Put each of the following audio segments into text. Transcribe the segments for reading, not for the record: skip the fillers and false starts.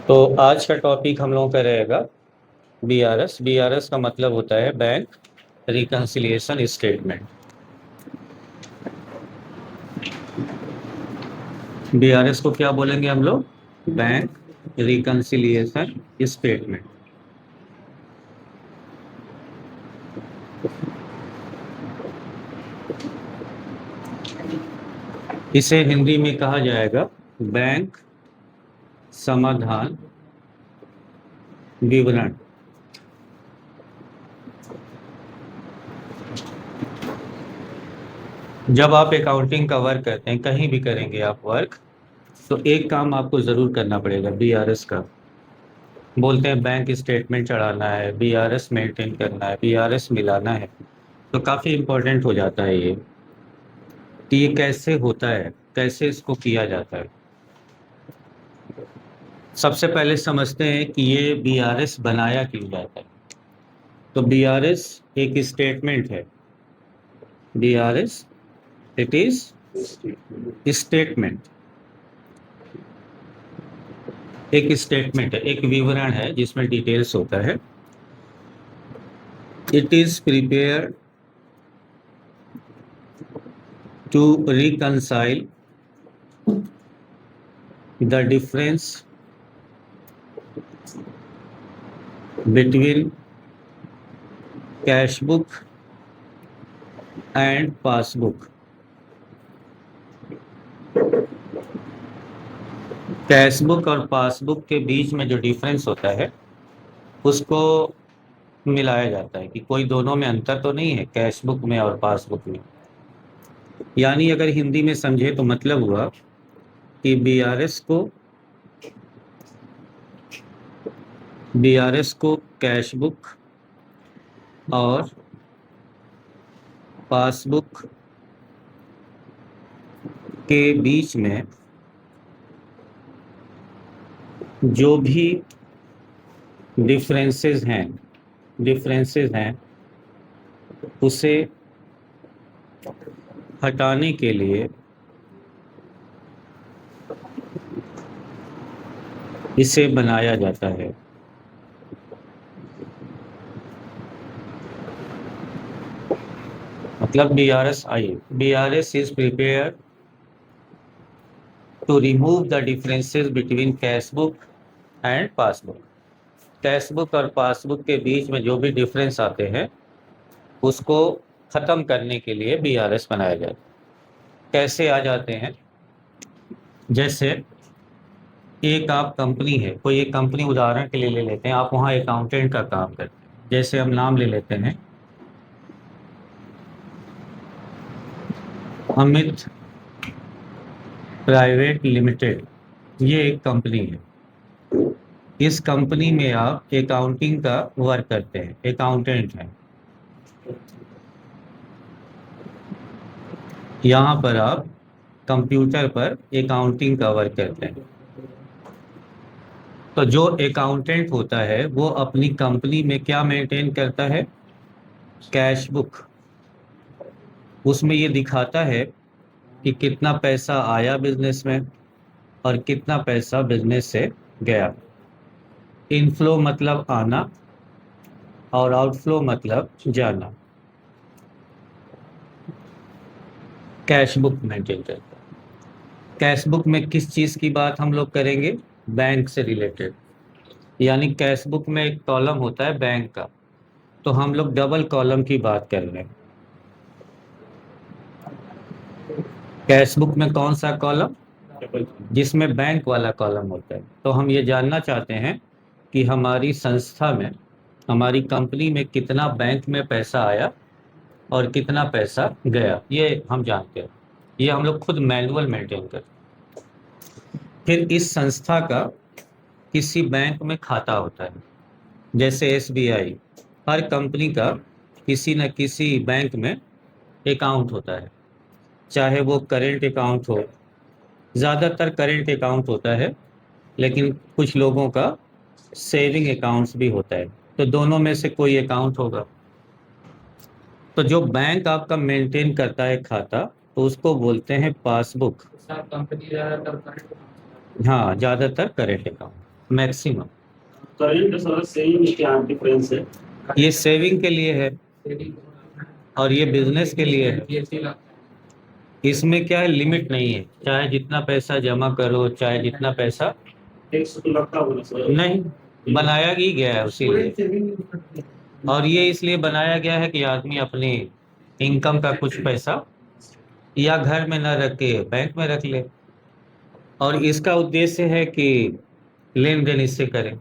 तो आज का टॉपिक हम लोगों का रहेगा बीआरएस। बीआरएस का मतलब होता है बैंक रिकंसिलिएशन स्टेटमेंट। बीआरएस को क्या बोलेंगे हम लोग? Bank reconciliation statement. इसे हिंदी में कहा जाएगा बैंक समाधान विवरण। जब आप अकाउंटिंग का वर्क करते हैं, कहीं भी करेंगे आप वर्क, तो एक काम आपको जरूर करना पड़ेगा बीआरएस का। बोलते हैं बैंक स्टेटमेंट चढ़ाना है, बीआरएस मेंटेन करना है, बीआरएस मिलाना है। तो काफ़ी इम्पोर्टेंट हो जाता है ये कि ये कैसे होता है, कैसे इसको किया जाता है। सबसे पहले समझते हैं कि ये बीआरएस बनाया क्यों जाता है। तो बीआरएस एक स्टेटमेंट है। बीआरएस इट इज स्टेटमेंट, एक स्टेटमेंट है, एक विवरण है जिसमें डिटेल्स होता है। It is prepare to reconcile the difference between cash book and passbook. Cash book और पासबुक के बीच में जो डिफरेंस होता है उसको मिलाया जाता है कि कोई दोनों में अंतर तो नहीं है, कैश बुक में और पासबुक में। यानी अगर हिंदी में समझे तो मतलब हुआ कि बीआरएस को कैश बुक और पासबुक के बीच में जो भी डिफरेंसेस हैं उसे हटाने के लिए इसे बनाया जाता है। मतलब BRS is prepare to remove the differences between cash book and passbook. Cash book और पासबुक के बीच में जो भी डिफरेंस आते हैं उसको ख़त्म करने के लिए बीआरएस बनाया जाता है। कैसे आ जाते हैं? जैसे एक आप कंपनी है, कोई एक कंपनी उदाहरण के लिए ले लेते हैं, आप वहाँ अकाउंटेंट का काम करते हैं। जैसे हम नाम ले लेते हैं अमित प्राइवेट लिमिटेड, ये एक कंपनी है। इस कंपनी में आप अकाउंटिंग का वर्क करते हैं, अकाउंटेंट हैं। यहाँ पर आप कंप्यूटर पर अकाउंटिंग का वर्क करते हैं। तो जो अकाउंटेंट होता है वो अपनी कंपनी में क्या मेंटेन करता है? Cash book. उसमें ये दिखाता है कि कितना पैसा आया बिजनेस में और कितना पैसा बिजनेस से गया। इनफ्लो मतलब आना और आउटफ्लो मतलब जाना। कैश बुक मेंटेन करता है। कैश बुक में किस चीज़ की बात हम लोग करेंगे? बैंक से रिलेटेड। यानी कैश बुक में एक कॉलम होता है बैंक का, तो हम लोग डबल कॉलम की बात कर रहे हैं। कैश बुक में कौन सा कॉलम? जिसमें बैंक वाला कॉलम होता है। तो हम ये जानना चाहते हैं कि हमारी संस्था में, हमारी कंपनी में कितना बैंक में पैसा आया और कितना पैसा गया, ये हम जानते हैं। ये हम लोग खुद मैनुअल मेंटेन करते हैं। फिर इस संस्था का किसी बैंक में खाता होता है, जैसे एसबीआई। हर कंपनी का किसी न किसी बैंक में अकाउंट होता है, चाहे वो करेंट अकाउंट हो। ज़्यादातर करेंट अकाउंट होता है, लेकिन कुछ लोगों का सेविंग अकाउंट्स भी होता है। तो दोनों में से कोई अकाउंट होगा। तो जो बैंक आपका मेंटेन करता है खाता, तो उसको बोलते हैं पासबुक। हाँ, ज़्यादातर current account. Maximum. Current sir same क्या डिफरेंस है? ये सेविंग के लिए है और ये बिजनेस के लिए है। इसमें क्या है, लिमिट नहीं है, चाहे जितना पैसा जमा करो, चाहे जितना पैसा टैक्स तो लगता होगा सर? नहीं, बनाया ही गया है उसी लिए। और ये इसलिए बनाया गया है कि आदमी अपनी इनकम का कुछ पैसा या घर में न रख के बैंक में रख ले, और इसका उद्देश्य है कि लेन देन इससे करें,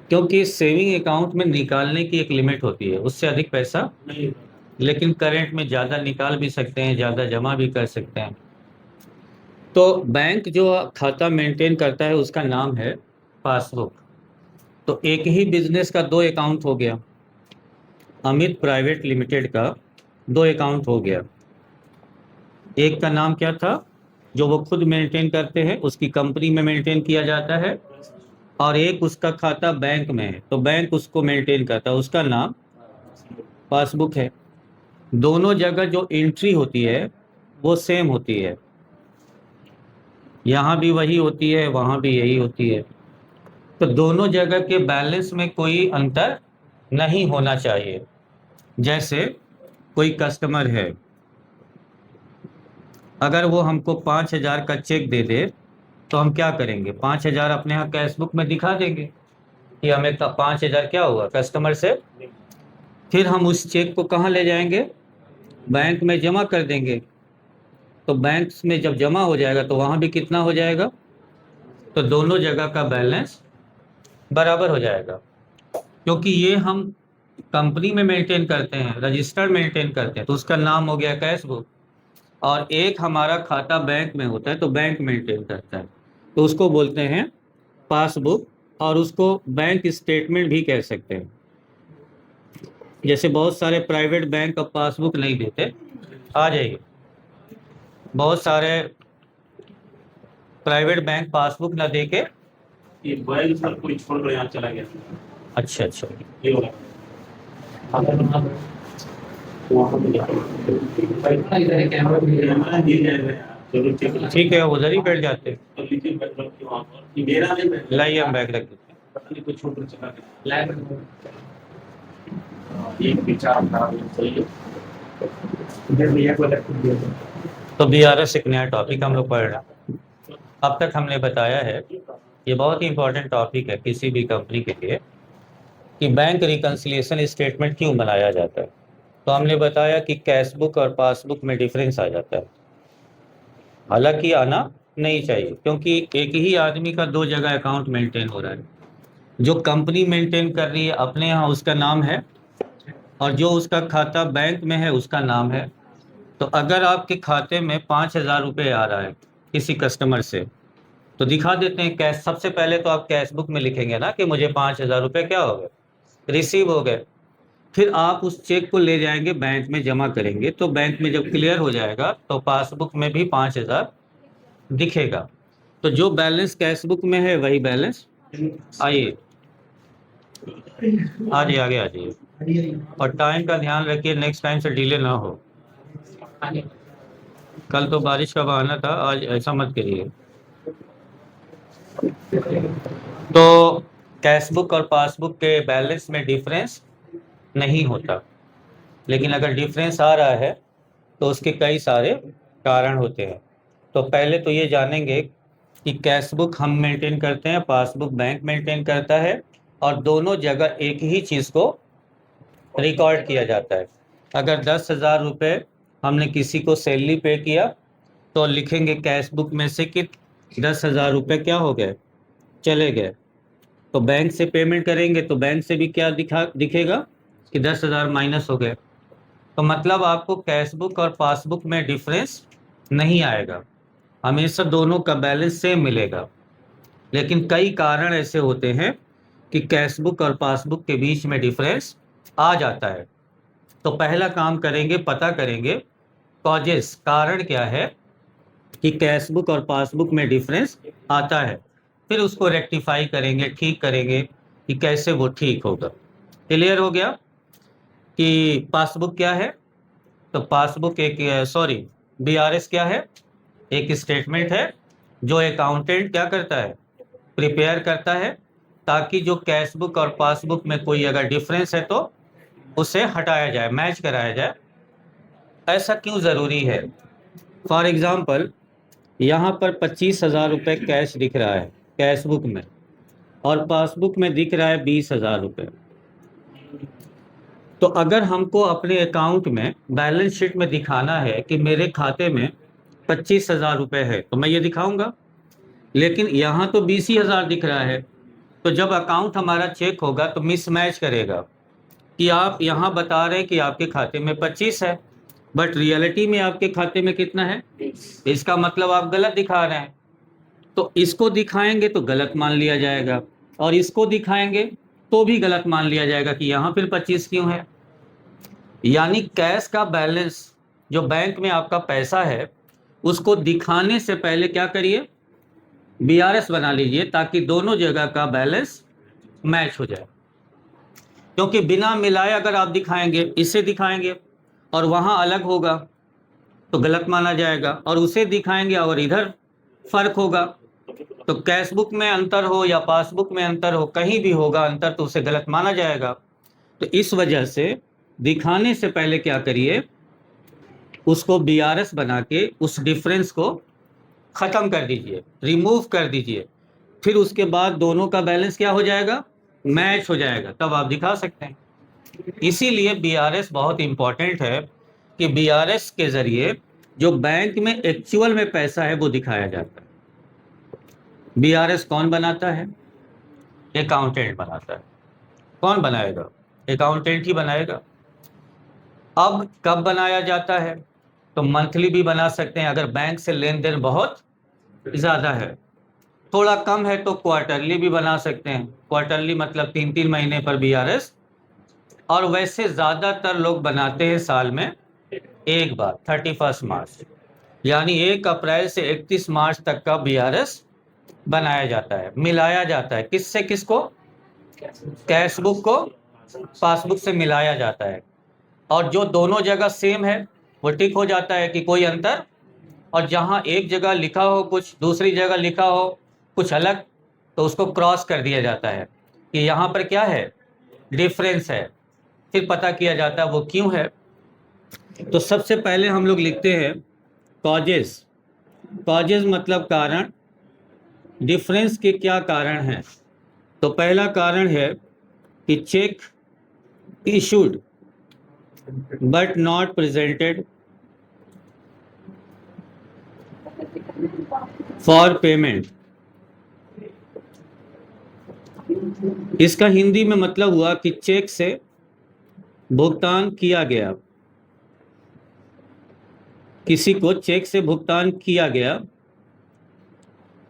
क्योंकि सेविंग अकाउंट में निकालने की एक लिमिट होती है, उससे अधिक पैसा नहीं। लेकिन करंट में ज़्यादा निकाल भी सकते हैं, ज़्यादा जमा भी कर सकते हैं। तो बैंक जो खाता मेंटेन करता है उसका नाम है पासबुक। तो एक ही बिजनेस का दो अकाउंट हो गया, अमित प्राइवेट लिमिटेड का दो अकाउंट हो गया। एक का नाम क्या था, जो वो खुद मेंटेन करते हैं, उसकी कंपनी में मेंटेन किया जाता है, और एक उसका खाता बैंक में है तो बैंक उसको मेंटेन करता है, उसका नाम पासबुक है। दोनों जगह जो एंट्री होती है वो सेम होती है, यहाँ भी वही होती है, वहाँ भी यही होती है। तो दोनों जगह के बैलेंस में कोई अंतर नहीं होना चाहिए। जैसे कोई कस्टमर है, अगर वो हमको 5,000 का चेक दे दे तो हम क्या करेंगे, 5,000 अपने यहाँ कैश बुक में दिखा देंगे कि हमें 5,000 क्या हुआ कस्टमर से। फिर हम उस चेक को कहाँ ले जाएंगे, बैंक में जमा कर देंगे। तो बैंक में जब जमा हो जाएगा तो वहाँ भी कितना हो जाएगा, तो दोनों जगह का बैलेंस बराबर हो जाएगा। क्योंकि ये हम कंपनी में मेंटेन करते हैं, रजिस्टर्ड मेंटेन करते हैं, तो उसका नाम हो गया कैश बुक, और एक हमारा खाता बैंक में होता है तो बैंक मेंटेन करता है, तो उसको बोलते हैं पासबुक, और उसको बैंक स्टेटमेंट भी कह सकते हैं। जैसे बहुत सारे प्राइवेट बैंक अब पासबुक नहीं देते, आ जाइए, बहुत सारे प्राइवेट बैंक पासबुक ना दे के, ये बैग सर कोई छोड़ कर यहाँ चला गया। अच्छा अच्छा, ये वाला वहाँ पे कैमरा गिर जाएगा यार। चलो ठीक है, उधर ही बैठ जाते हैं। तो लीजिए बैग रख के वहाँ पर। ये मेरा नहीं बैग, लाइए हम बैग रख देते हैं। पता नहीं कोई छोड़ कर चला गया। एक विचार था सही है। इधर भैया को रख दिया। तो बीआरएस एक नया टॉपिक हम लोग पढ़ रहे हैं। अब तक हमने बताया है, ये बहुत ही इंपॉर्टेंट टॉपिक है किसी भी कंपनी के लिए, कि बैंक रिकन्सिलिएशन स्टेटमेंट क्यों बनाया जाता है। तो हमने बताया कि कैशबुक और पासबुक में डिफरेंस आ जाता है, हालांकि आना नहीं चाहिए, क्योंकि एक ही आदमी का दो जगह अकाउंट मेंटेन हो रहा है। जो कंपनी मेंटेन कर रही है अपने यहाँ उसका नाम है, और जो उसका खाता बैंक में है उसका नाम है। तो अगर आपके खाते में 5,000 रुपये आ रहा है किसी कस्टमर से, तो दिखा देते हैं कैश, सबसे पहले तो आप कैश बुक में लिखेंगे ना कि मुझे 5,000 रुपये क्या हो गए, रिसीव हो गए। फिर आप उस चेक को ले जाएंगे बैंक में जमा करेंगे, तो बैंक में जब क्लियर हो जाएगा तो पासबुक में भी 5,000 दिखेगा। तो जो बैलेंस कैश बुक में है वही बैलेंस, आइए आगे आगे आ जाइए, और टाइम का ध्यान रखिए, नेक्स्ट टाइम से डिले ना हो। कल तो बारिश का बहाना था, आज ऐसा मत करिए। तो कैश बुक और पासबुक के बैलेंस में डिफरेंस नहीं होता, लेकिन अगर डिफरेंस आ रहा है तो उसके कई सारे कारण होते हैं। तो पहले तो ये जानेंगे कि कैश बुक हम मेंटेन करते हैं, पासबुक बैंक मेंटेन करता है, और दोनों जगह एक ही चीज़ को रिकॉर्ड किया जाता है। अगर 10,000 रुपये हमने किसी को सैलरी पे किया तो लिखेंगे कैश बुक में से कि 10,000 रुपये क्या हो गए, चले गए। तो बैंक से पेमेंट करेंगे तो बैंक से भी क्या दिखेगा कि 10,000 माइनस हो गए। तो मतलब आपको कैश बुक और पासबुक में डिफरेंस नहीं आएगा, हमेशा दोनों का बैलेंस सेम मिलेगा। लेकिन कई कारण ऐसे होते हैं कि कैश बुक और पासबुक के बीच में डिफरेंस आ जाता है। तो पहला काम करेंगे, पता करेंगे कॉजेस, कारण क्या है कि कैश बुक और पासबुक में डिफरेंस आता है। फिर उसको रेक्टिफाई करेंगे, ठीक करेंगे कि कैसे वो ठीक होगा। क्लियर हो गया कि पासबुक क्या है। तो पासबुक एक, सॉरी, बीआरएस क्या है, एक स्टेटमेंट है जो अकाउंटेंट क्या करता है, प्रिपेयर करता है ताकि जो कैश बुक और पासबुक में कोई अगर डिफरेंस है तो उसे हटाया जाए, मैच कराया जाए। ऐसा क्यों ज़रूरी है? फॉर एग्ज़ाम्पल, यहाँ पर 25,000 रुपये कैश दिख रहा है कैश बुक में, और पासबुक में दिख रहा है 20,000 रुपये। तो अगर हमको अपने अकाउंट में बैलेंस शीट में दिखाना है कि मेरे खाते में 25,000 रुपये है, तो मैं ये दिखाऊंगा। लेकिन यहाँ तो 20,000 दिख रहा है, तो जब अकाउंट हमारा चेक होगा तो मिसमैच करेगा कि आप यहाँ बता रहे हैं कि आपके खाते में 25 है, बट रियलिटी में आपके खाते में कितना है? इसका मतलब आप गलत दिखा रहे हैं। तो इसको दिखाएंगे तो गलत मान लिया जाएगा, और इसको दिखाएंगे तो भी गलत मान लिया जाएगा कि यहाँ फिर 25 क्यों है। यानी कैश का बैलेंस, जो बैंक में आपका पैसा है, उसको दिखाने से पहले क्या करिए? बीआरएस बना लीजिए ताकि दोनों जगह का बैलेंस मैच हो जाए। क्योंकि बिना मिलाए अगर आप दिखाएंगे, इसे दिखाएंगे और वहाँ अलग होगा तो गलत माना जाएगा, और उसे दिखाएंगे और इधर फर्क होगा तो कैश बुक में अंतर हो या पासबुक में अंतर हो, कहीं भी होगा अंतर तो उसे गलत माना जाएगा। तो इस वजह से दिखाने से पहले क्या करिए? उसको बीआरएस बना के उस डिफरेंस को ख़त्म कर दीजिए, रिमूव कर दीजिए। फिर उसके बाद दोनों का बैलेंस क्या हो जाएगा? मैच हो जाएगा, तब आप दिखा सकते हैं। इसीलिए बीआरएस बहुत इंपॉर्टेंट है कि बीआरएस के ज़रिए जो बैंक में एक्चुअल में पैसा है वो दिखाया जाता है। बीआरएस कौन बनाता है? अकाउंटेंट बनाता है। कौन बनाएगा? अकाउंटेंट ही बनाएगा। अब कब बनाया जाता है? तो मंथली भी बना सकते हैं अगर बैंक से लेन देन बहुत ज़्यादा है। थोड़ा कम है तो क्वार्टरली भी बना सकते हैं। क्वार्टरली मतलब 3-3 महीने पर बीआरएस। और वैसे ज़्यादातर लोग बनाते हैं साल में एक बार, 31 मार्च, यानी 1 अप्रैल से 31 मार्च तक का बीआरएस बनाया जाता है। मिलाया जाता है किससे किसको? कैश बुक को पासबुक से मिलाया जाता है, और जो दोनों जगह सेम है वो टिक हो जाता है कि कोई अंतर, और जहाँ एक जगह लिखा हो कुछ, दूसरी जगह लिखा हो कुछ अलग, तो उसको क्रॉस कर दिया जाता है कि यहाँ पर क्या है? डिफरेंस है। फिर पता किया जाता है वो क्यों है। तो सबसे पहले हम लोग लिखते हैं कॉजेस। कॉजेस मतलब कारण। डिफरेंस के क्या कारण हैं? तो पहला कारण है कि check issued but not presented for payment. इसका हिंदी में मतलब हुआ कि चेक से भुगतान किया गया, किसी को चेक से भुगतान किया गया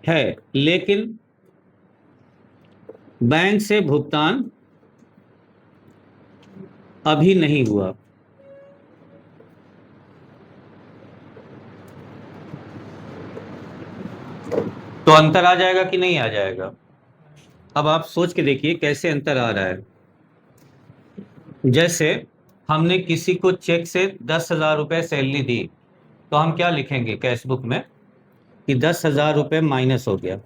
है लेकिन बैंक से भुगतान अभी नहीं हुआ। तो अंतर आ जाएगा कि नहीं आ जाएगा? अब आप सोच के देखिए कैसे अंतर आ रहा है। जैसे हमने किसी को चेक से 10,000 रुपये सैलरी दी, तो हम क्या लिखेंगे कैश बुक में कि 10,000 रुपये माइनस हो गया।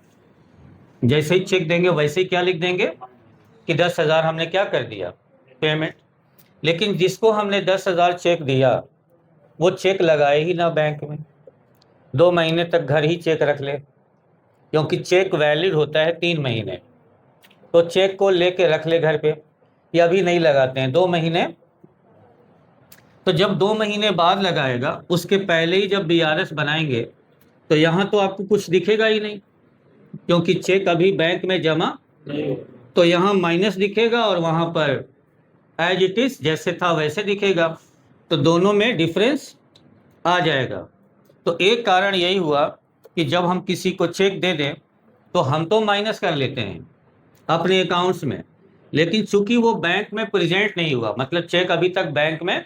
जैसे ही चेक देंगे वैसे ही क्या लिख देंगे कि 10,000 हमने क्या कर दिया? पेमेंट। लेकिन जिसको हमने 10,000 चेक दिया वो चेक लगाए ही ना बैंक में, 2 महीने तक घर ही चेक रख ले, क्योंकि चेक वैलिड होता है 3 महीने। तो चेक को लेके रख ले घर पे, या अभी नहीं लगाते हैं 2 महीने। तो जब 2 महीने बाद लगाएगा, उसके पहले ही जब बीआरएस बनाएंगे तो यहाँ तो आपको कुछ दिखेगा ही नहीं, क्योंकि चेक अभी बैंक में जमा, तो यहाँ माइनस दिखेगा और वहाँ पर एज इट इज जैसे था वैसे दिखेगा। तो दोनों में डिफरेंस आ जाएगा। तो एक कारण यही हुआ कि जब हम किसी को चेक दे दें तो हम तो माइनस कर लेते हैं अपने अकाउंट्स में, लेकिन चूंकि वो बैंक में प्रेजेंट नहीं हुआ, मतलब चेक अभी तक बैंक में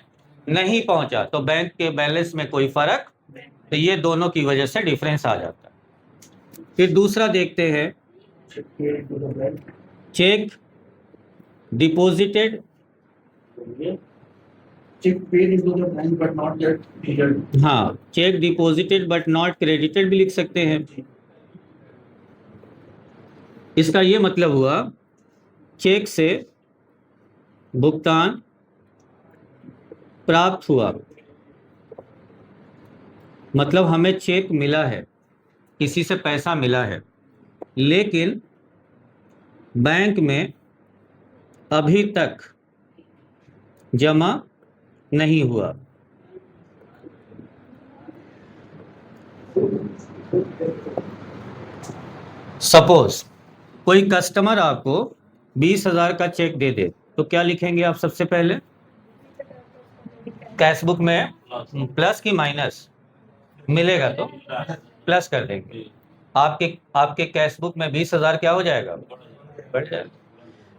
नहीं पहुंचा, तो बैंक के बैलेंस में कोई फर्क, तो ये दोनों की वजह से डिफरेंस आ जाता है। फिर दूसरा देखते हैं, check deposited. Check paid into the bank but not yet cleared. हाँ, check deposited but not credited भी लिख सकते हैं। इसका ये मतलब हुआ चेक से भुगतान प्राप्त हुआ, मतलब हमें चेक मिला है, किसी से पैसा मिला है, लेकिन बैंक में अभी तक जमा नहीं हुआ। सपोज कोई कस्टमर आपको 20,000 का चेक दे दे, तो क्या लिखेंगे आप सबसे पहले? कैश बुक में प्लस की माइनस? मिलेगा तो प्लस कर देंगे। आपके आपके कैश बुक में 20,000 क्या हो जाएगा? बढ़ जाएगा।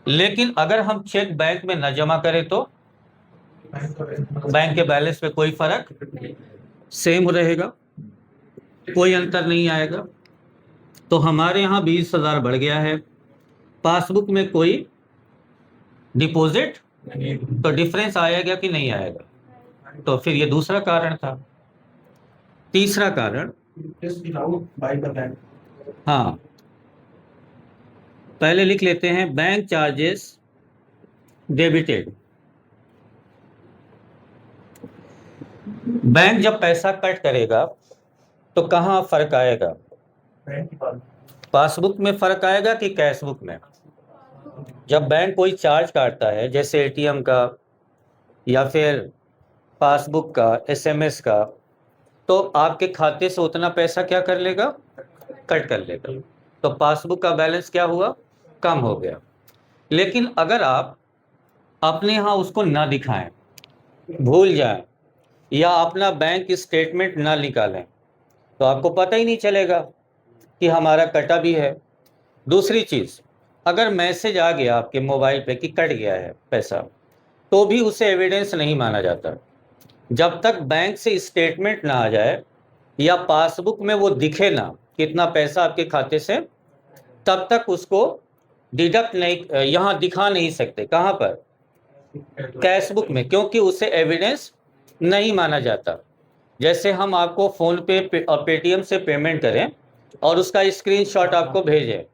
लेकिन अगर हम चेक बैंक में न जमा करें तो बैंक के बैलेंस पे कोई फर्क सेम रहेगा, कोई अंतर नहीं आएगा। तो हमारे यहाँ 20,000 बढ़ गया है, पासबुक में कोई डिपॉजिट, तो डिफरेंस आएगा कि नहीं आएगा? तो फिर ये दूसरा कारण था। तीसरा कारण, हाँ पहले लिख लेते हैं, बैंक चार्जेस डेबिटेड। बैंक जब पैसा कट करेगा तो कहाँ फर्क आएगा? पासबुक में फर्क आएगा कि कैश बुक में? जब बैंक कोई चार्ज काटता है, जैसे एटीएम का या फिर पासबुक का, एसएमएस का, तो आपके खाते से उतना पैसा क्या कर लेगा? कट कर लेगा। तो पासबुक का बैलेंस क्या हुआ? कम हो गया। लेकिन अगर आप अपने यहाँ उसको ना दिखाएं, भूल जाएं, या अपना बैंक स्टेटमेंट ना निकालें, तो आपको पता ही नहीं चलेगा कि हमारा कटा भी है। दूसरी चीज़, अगर मैसेज आ गया आपके मोबाइल पे कि कट गया है पैसा, तो भी उसे एविडेंस नहीं माना जाता। जब तक बैंक से स्टेटमेंट ना आ जाए या पासबुक में वो दिखे ना कितना पैसा आपके खाते से, तब तक उसको डिडक्ट नहीं, यहाँ दिखा नहीं सकते। कहाँ पर? कैश बुक में, क्योंकि उसे एविडेंस नहीं माना जाता। जैसे हम आपको फोन पे और पेटीएम से पेमेंट करें और उसका स्क्रीनशॉट आपको भेजें,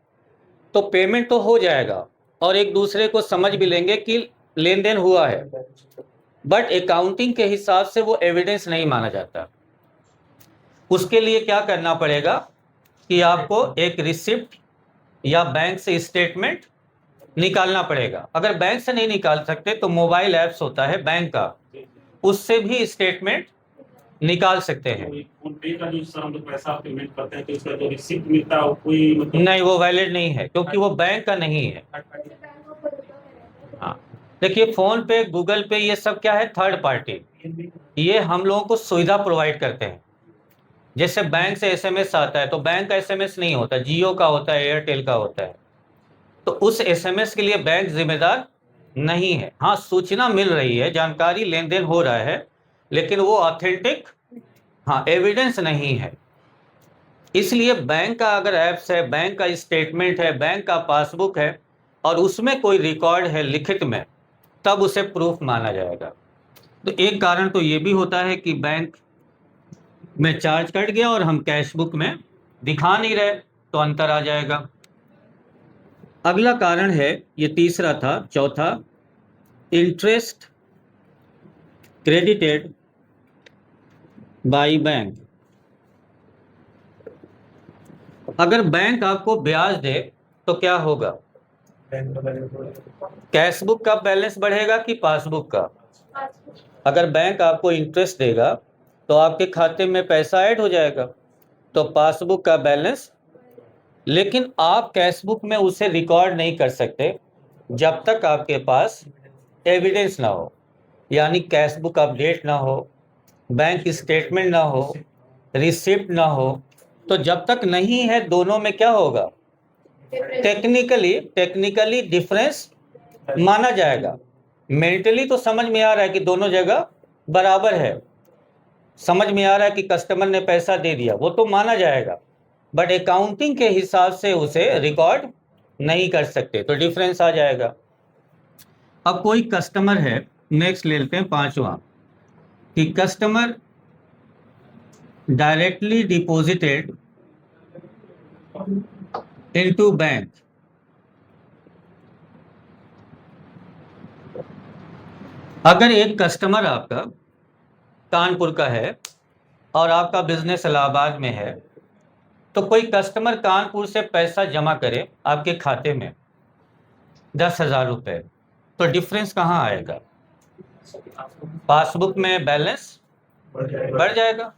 तो पेमेंट तो हो जाएगा और एक दूसरे को समझ भी लेंगे कि लेन देन हुआ है, बट अकाउंटिंग के हिसाब से वो एविडेंस नहीं माना जाता। उसके लिए क्या करना पड़ेगा कि आपको एक रिसिप्ट या बैंक से स्टेटमेंट निकालना पड़ेगा। अगर बैंक से नहीं निकाल सकते तो मोबाइल ऐप्स होता है बैंक का, उससे भी स्टेटमेंट निकाल सकते हैं। फोन पे का जो सर हम लोग पैसा पेमेंट करते हैं तो इसका जो रिसिप्ट मिलता है वो कोई मतलब नहीं, वो वैलिड नहीं है, क्योंकि वो बैंक का नहीं है। हाँ, देखिए फोन पे, गूगल पे, ये सब क्या है? Third party. ये हम लोगों को सुविधा प्रोवाइड करते हैं। जैसे बैंक से एसएमएस आता है तो बैंक का एसएमएस नहीं होता, जियो का होता है, एयरटेल का होता है। तो उस एसएमएस के लिए बैंक जिम्मेदार नहीं है। हाँ, सूचना मिल रही है, जानकारी, लेन देन हो रहा है, लेकिन वो ऑथेंटिक, हाँ, एविडेंस नहीं है। इसलिए बैंक का अगर ऐप्स है, बैंक का स्टेटमेंट है, बैंक का पासबुक है और उसमें कोई रिकॉर्ड है लिखित में, तब उसे प्रूफ माना जाएगा। तो एक कारण तो ये भी होता है कि बैंक में चार्ज कट गया और हम कैश बुक में दिखा नहीं रहे, तो अंतर आ जाएगा। अगला कारण है, ये तीसरा था, चौथा, इंटरेस्ट क्रेडिटेड बाय बैंक। अगर बैंक आपको ब्याज दे तो क्या होगा? कैश बुक का बैलेंस बढ़ेगा कि पासबुक का? अगर बैंक आपको इंटरेस्ट देगा तो आपके खाते में पैसा ऐड हो जाएगा, तो पासबुक का बैलेंस। लेकिन आप कैश बुक में उसे रिकॉर्ड नहीं कर सकते जब तक आपके पास एविडेंस ना हो, यानी कैश बुक अपडेट ना हो, बैंक स्टेटमेंट ना हो, रिसिप्ट ना हो। तो जब तक नहीं है, दोनों में क्या होगा? टेक्निकली डिफरेंस माना जाएगा। मेंटली तो समझ में आ रहा है कि दोनों जगह बराबर है, समझ में आ रहा है कि कस्टमर ने पैसा दे दिया, वो तो माना जाएगा, बट अकाउंटिंग के हिसाब से उसे रिकॉर्ड नहीं कर सकते, तो डिफरेंस आ जाएगा। अब कोई कस्टमर है, नेक्स्ट ले लेते हैं पांचवा, कि customer directly deposited into bank अगर एक कस्टमर आपका कानपुर का है और आपका बिजनेस इलाहाबाद में है, तो कोई कस्टमर कानपुर से पैसा जमा करे आपके खाते में 10,000 रुपये, तो डिफरेंस कहाँ आएगा? पासबुक में बैलेंस बढ़ जाएगा,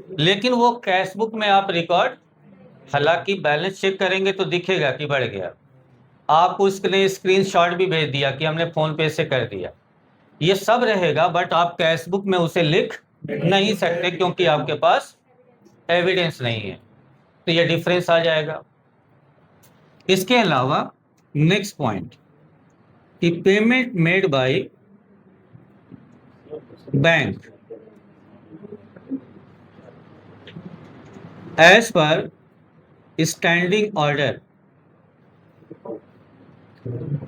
लेकिन वो कैशबुक में आप रिकॉर्ड, हालांकि बैलेंस चेक करेंगे तो दिखेगा कि बढ़ गया, आप उसने स्क्रीनशॉट भी भेज दिया कि हमने फोन पे से कर दिया, ये सब रहेगा, बट आप कैशबुक में उसे लिख नहीं सकते क्योंकि आपके पास एविडेंस नहीं है, तो ये डिफरेंस आ जाएगा। इसके अलावा नेक्स्ट पॉइंट कि payment made by bank as per standing order.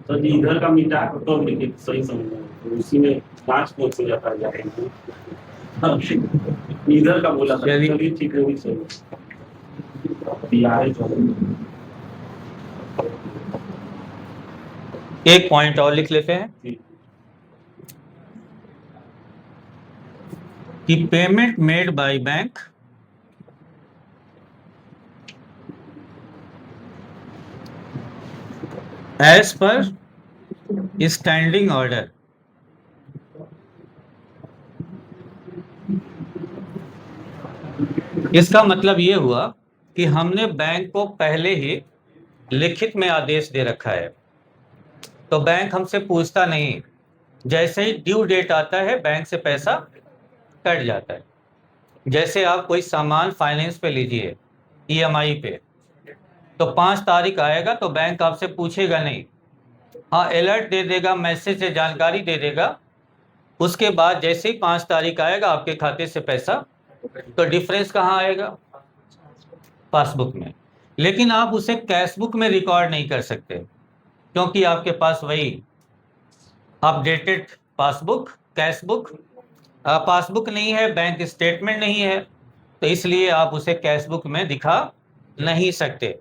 तो जी इधर का मीटा तो लेकिन सही समझ तो उसी में 5 पहुंच जाता है जाएगा। इधर का बोला था चलिए ठीक है, वही सही है जो एक पॉइंट और लिख लेते हैं कि payment made by bank as per standing order. इसका मतलब ये हुआ कि हमने बैंक को पहले ही लिखित में आदेश दे रखा है, तो बैंक हमसे पूछता नहीं, जैसे ही ड्यू डेट आता है बैंक से पैसा कट जाता है। जैसे आप कोई सामान फाइनेंस पे लीजिए ईएमआई पे, तो 5 तारीख आएगा तो बैंक आपसे पूछेगा नहीं, हाँ अलर्ट दे देगा, मैसेज से जानकारी दे देगा, उसके बाद जैसे ही 5 तारीख आएगा आपके खाते से पैसा, तो डिफरेंस कहाँ आएगा? पासबुक में। लेकिन आप उसे कैशबुक में रिकॉर्ड नहीं कर सकते क्योंकि आपके पास वही अपडेटेड पासबुक, कैशबुक पासबुक नहीं है, बैंक स्टेटमेंट नहीं है, तो इसलिए आप उसे कैशबुक में दिखा नहीं सकते।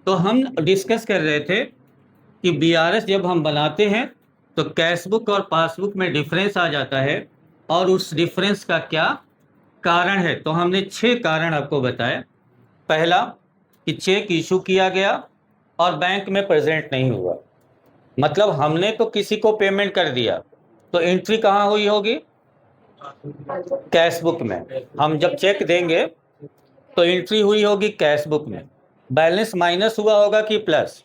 तो हम डिस्कस कर रहे थे कि बीआरएस जब हम बनाते हैं तो कैशबुक और पासबुक में डिफरेंस आ जाता है, और उस डिफरेंस का क्या कारण है। तो हमने 6 कारण आपको बताए। पहला कि चेक इशू किया गया और बैंक में प्रेजेंट नहीं हुआ, मतलब हमने तो किसी को पेमेंट कर दिया, तो एंट्री कहाँ हुई होगी? कैशबुक में। हम जब चेक देंगे तो एंट्री हुई होगी कैशबुक में। बैलेंस माइनस हुआ होगा कि प्लस?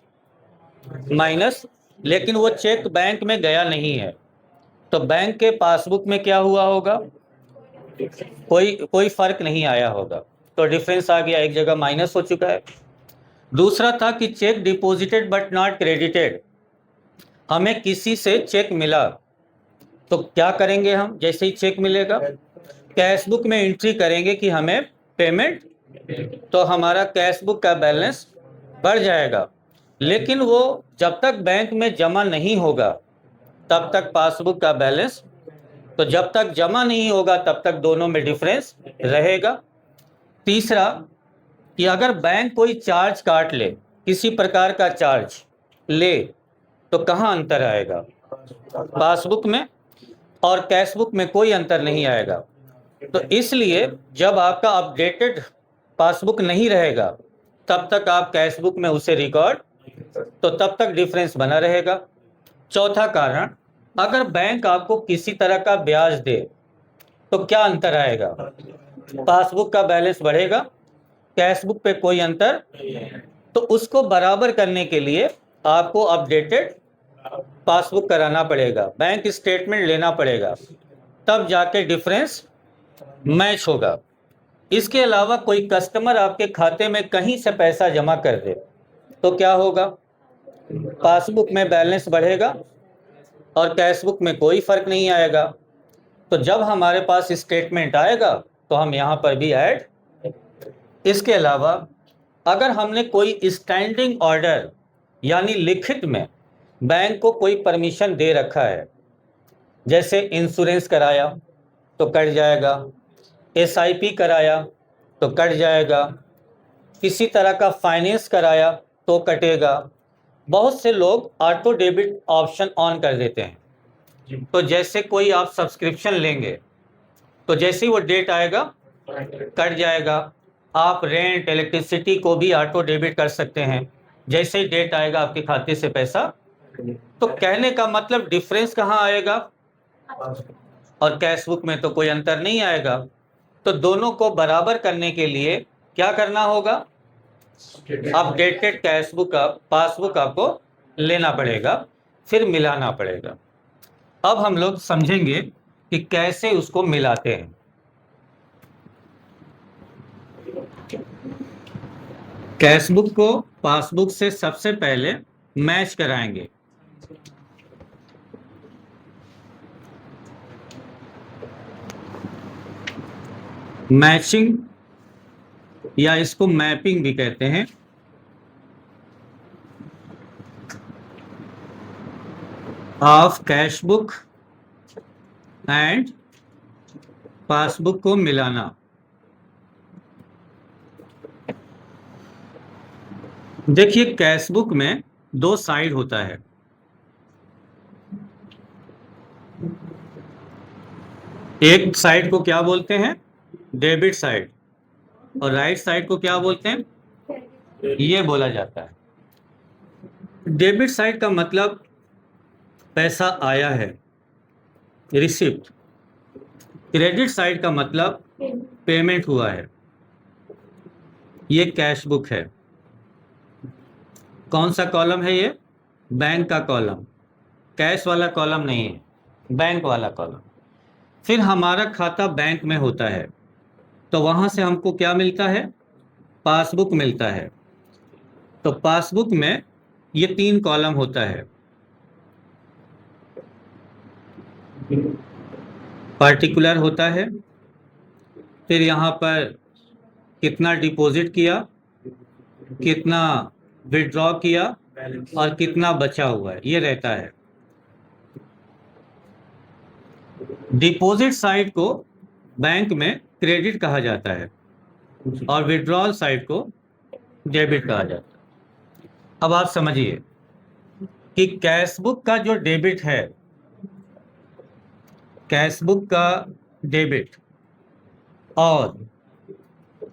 माइनस, लेकिन वो चेक बैंक में गया नहीं है, तो बैंक के पासबुक में क्या हुआ होगा? कोई फर्क नहीं आया होगा, तो डिफरेंस आ गया, एक जगह माइनस हो चुका है। दूसरा था कि check deposited but not credited. हमें किसी से चेक मिला तो क्या करेंगे हम? जैसे ही चेक मिलेगा कैशबुक में एंट्री करेंगे कि हमें पेमेंट, तो हमारा कैशबुक का बैलेंस बढ़ जाएगा, लेकिन वो जब तक बैंक में जमा नहीं होगा तब तक पासबुक का बैलेंस, तो जब तक जमा नहीं होगा तब तक दोनों में डिफरेंस रहेगा। तीसरा कि अगर बैंक कोई चार्ज काट ले, किसी प्रकार का चार्ज ले, तो कहाँ अंतर आएगा? पासबुक में, और कैशबुक में कोई अंतर नहीं आएगा। तो इसलिए जब आपका अपडेटेड पासबुक नहीं रहेगा तब तक आप कैशबुक में उसे रिकॉर्ड, तो तब तक डिफरेंस बना रहेगा। चौथा कारण, अगर बैंक आपको किसी तरह का ब्याज दे तो क्या अंतर आएगा? पासबुक का बैलेंस बढ़ेगा, कैशबुक पे कोई अंतर, तो उसको बराबर करने के लिए आपको अपडेटेड पासबुक कराना पड़ेगा, बैंक स्टेटमेंट लेना पड़ेगा, तब जाके डिफरेंस मैच होगा। इसके अलावा कोई कस्टमर आपके खाते में कहीं से पैसा जमा कर दे तो क्या होगा? पासबुक में बैलेंस बढ़ेगा और कैशबुक में कोई फर्क नहीं आएगा। तो जब हमारे पास स्टेटमेंट आएगा तो हम यहाँ पर भी ऐड। इसके अलावा अगर हमने कोई स्टैंडिंग ऑर्डर यानी लिखित में बैंक को कोई परमिशन दे रखा है, जैसे इंश्योरेंस कराया तो कट जाएगा, एसआईपी कराया तो कट जाएगा, किसी तरह का फाइनेंस कराया तो कटेगा। बहुत से लोग ऑटो डेबिट ऑप्शन ऑन कर देते हैं, तो जैसे कोई आप सब्सक्रिप्शन लेंगे तो जैसे ही वो डेट आएगा कट जाएगा। आप रेंट इलेक्ट्रिसिटी को भी ऑटो डेबिट कर सकते हैं, जैसे ही डेट आएगा आपके खाते से पैसा। तो कहने का मतलब डिफरेंस कहाँ आएगा, और कैश बुक में तो कोई अंतर नहीं आएगा। तो दोनों को बराबर करने के लिए क्या करना होगा, अपडेटेड कैश बुक पासबुक आपको लेना पड़ेगा, फिर मिलाना पड़ेगा। अब हम लोग समझेंगे कि कैसे उसको मिलाते हैं। कैश बुक को पासबुक से सबसे पहले मैच कराएंगे। मैचिंग या इसको मैपिंग भी कहते हैं। Of cash book and passbook को मिलाना। देखिए कैश बुक में दो साइड होता है। एक साइड को क्या बोलते हैं, डेबिट साइड, और राइट साइड को क्या बोलते हैं, ये बोला जाता है। डेबिट साइड का मतलब पैसा आया है, रिसिप्ट। क्रेडिट साइड का मतलब पेमेंट हुआ है। ये कैश बुक है। कौन सा कॉलम है ये, बैंक का कॉलम, कैश वाला कॉलम नहीं है, बैंक वाला कॉलम। फिर हमारा खाता बैंक में होता है, तो वहां से हमको क्या मिलता है, पासबुक मिलता है। तो पासबुक में ये 3 कॉलम होता है। पर्टिकुलर होता है, फिर यहाँ पर कितना डिपॉजिट किया, कितना विड्रॉ किया, और कितना बचा हुआ है, ये रहता है। डिपॉजिट साइड को बैंक में क्रेडिट कहा जाता है और विड्रॉल साइड को डेबिट कहा जाता है। अब आप समझिए कि कैश बुक का जो डेबिट है, कैश बुक का डेबिट और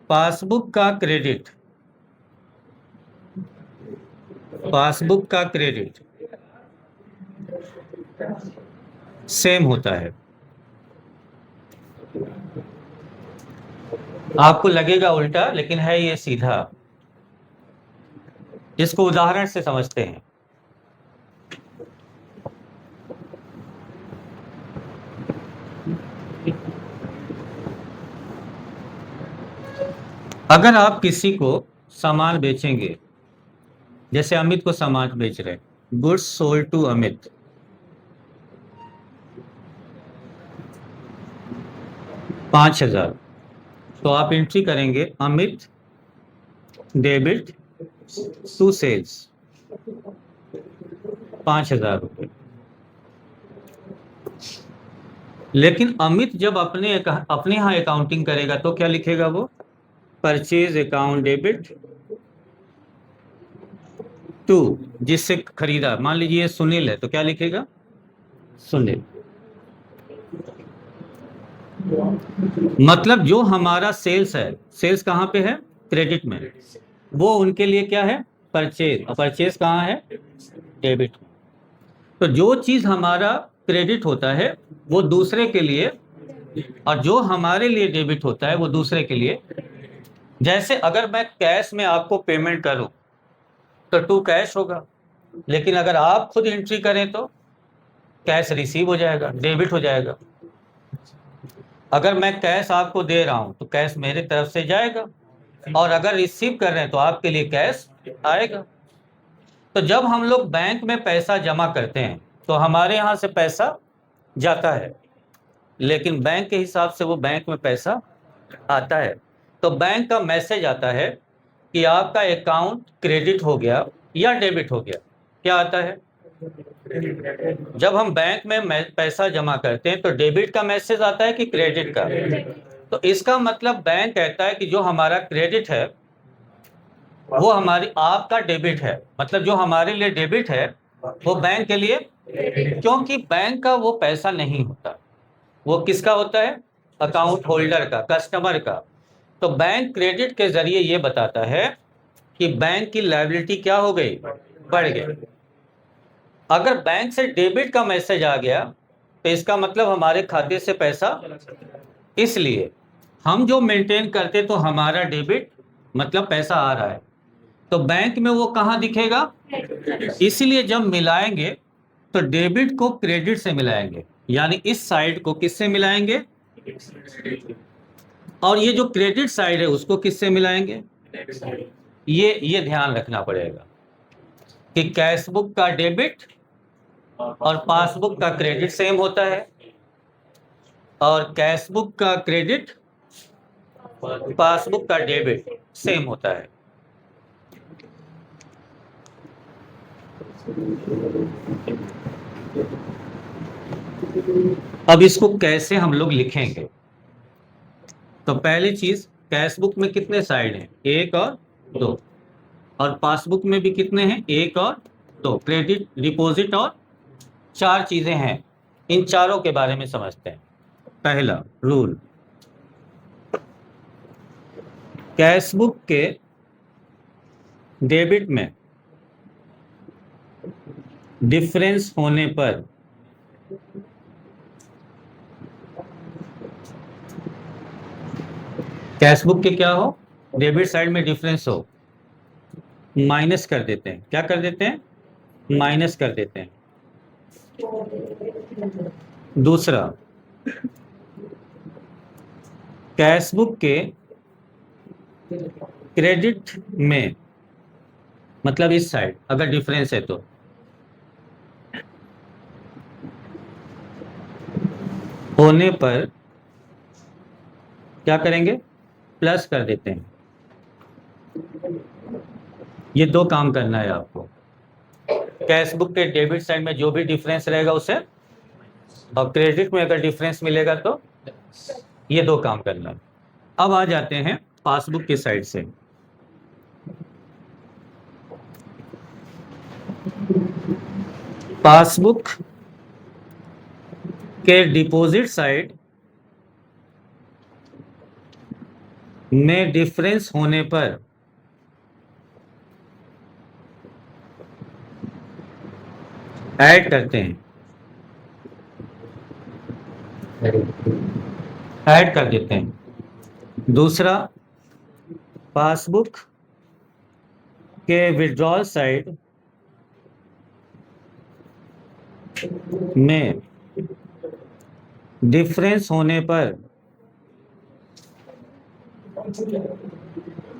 पासबुक का क्रेडिट, पासबुक का क्रेडिट सेम होता है। आपको लगेगा उल्टा, लेकिन है ये सीधा। इसको उदाहरण से समझते हैं। अगर आप किसी को सामान बेचेंगे, जैसे अमित को सामान बेच रहे, गुड्स सोल्ड टू अमित, $5,000, तो आप एंट्री करेंगे अमित डेबिट टू सेल्स, ₹5,000। लेकिन अमित जब अपने यहाँ अकाउंटिंग करेगा तो क्या लिखेगा वो, परचेज अकाउंट डेबिट टू, जिससे खरीदा, मान लीजिए सुनील है तो क्या लिखेगा, सुनील। मतलब जो हमारा सेल्स है, सेल्स कहाँ पे है, क्रेडिट में, वो उनके लिए क्या है, परचेज, और परचेज कहाँ है, डेबिट। तो जो चीज हमारा क्रेडिट होता है वो दूसरे के लिए, और जो हमारे लिए डेबिट होता है वो दूसरे के लिए। जैसे अगर मैं कैश में आपको पेमेंट करूं तो टू कैश होगा, लेकिन अगर आप खुद एंट्री करें तो कैश रिसीव हो जाएगा, डेबिट हो जाएगा। अगर मैं कैश आपको दे रहा हूं तो कैश मेरे तरफ से जाएगा, और अगर रिसीव कर रहे हैं तो आपके लिए कैश आएगा। तो जब हम लोग बैंक में पैसा जमा करते हैं तो हमारे यहाँ से पैसा जाता है, लेकिन बैंक के हिसाब से वो बैंक में पैसा आता है। तो बैंक का मैसेज आता है कि आपका अकाउंट क्रेडिट हो गया या डेबिट हो गया। क्या आता है, जब हम बैंक में पैसा जमा करते हैं तो डेबिट का मैसेज आता है कि क्रेडिट का। तो इसका मतलब बैंक कहता है कि जो हमारा क्रेडिट है वो हमारी, आपका डेबिट है, मतलब जो हमारे लिए डेबिट है वो बैंक के लिए, क्योंकि बैंक का वो पैसा नहीं होता, वो किसका होता है? अकाउंट होल्डर का, कस्टमर का। तो बैंक क्रेडिट के जरिए ये बताता है कि बैंक की लायबिलिटी क्या हो गई? बढ़ गई। अगर बैंक से डेबिट का मैसेज आ गया तो इसका मतलब हमारे खाते से पैसा, इसलिए हम जो मेंटेन करते तो हमारा डेबिट मतलब पैसा आ रहा है, तो बैंक में वो कहाँ दिखेगा? इसीलिए जब मिलाएंगे तो डेबिट को क्रेडिट से मिलाएंगे, यानी इस साइड को किससे मिलाएंगे? और ये जो क्रेडिट साइड है उसको किससे मिलाएंगे? ये ध्यान रखना पड़ेगा कि कैश बुक का डेबिट और पासबुक का क्रेडिट सेम होता है, और कैश बुक का क्रेडिट, पासबुक का डेबिट सेम होता है। अब इसको कैसे हम लोग लिखेंगे? तो पहली चीज, कैश बुक में कितने साइड हैं? 1 और 2, और पासबुक में भी कितने हैं? 1 और 2, क्रेडिट, डिपॉजिट और 4 चीजें हैं। इन चारों के बारे में समझते हैं। पहला रूल, कैश बुक के डेबिट में डिफरेंस होने पर कैश बुक के क्या हो? डेबिट साइड में डिफरेंस हो, माइनस कर देते हैं। क्या कर देते हैं? माइनस कर देते हैं। दूसरा, कैश बुक के क्रेडिट में, मतलब इस साइड अगर डिफरेंस है तो होने पर क्या करेंगे? प्लस कर देते हैं। ये 2 काम करना है आपको। कैश बुक के डेबिट साइड में जो भी डिफरेंस रहेगा उसे, और क्रेडिट में अगर डिफरेंस मिलेगा तो ये 2 काम करना है। अब आ जाते हैं पासबुक की साइड से। पासबुक के डिपॉजिट साइड में डिफरेंस होने पर ऐड करते हैं, ऐड कर देते हैं। दूसरा, पासबुक के विड्रॉल साइड में डिफरेंस होने पर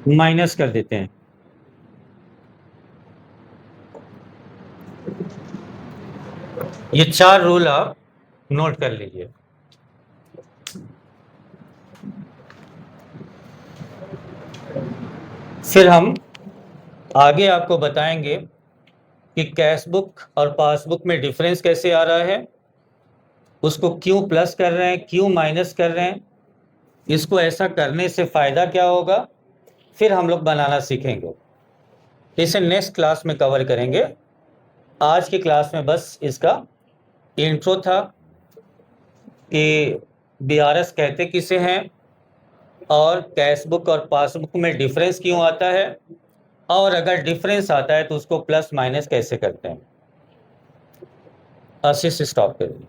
माइनस कर देते हैं। ये 4 रूल आप नोट कर लीजिए। फिर हम आगे आपको बताएंगे कि कैश बुक और पासबुक में डिफरेंस कैसे आ रहा है, उसको क्यों प्लस कर रहे हैं, क्यों माइनस कर रहे हैं, इसको ऐसा करने से फायदा क्या होगा, फिर हम लोग बनाना सीखेंगे। इसे नेक्स्ट क्लास में कवर करेंगे। आज की क्लास में बस इसका इंट्रो था कि बीआरएस कहते किसे हैं, और कैश बुक और पासबुक में डिफरेंस क्यों आता है, और अगर डिफरेंस आता है तो उसको प्लस माइनस कैसे करते हैं। आशीष स्टॉप करिए।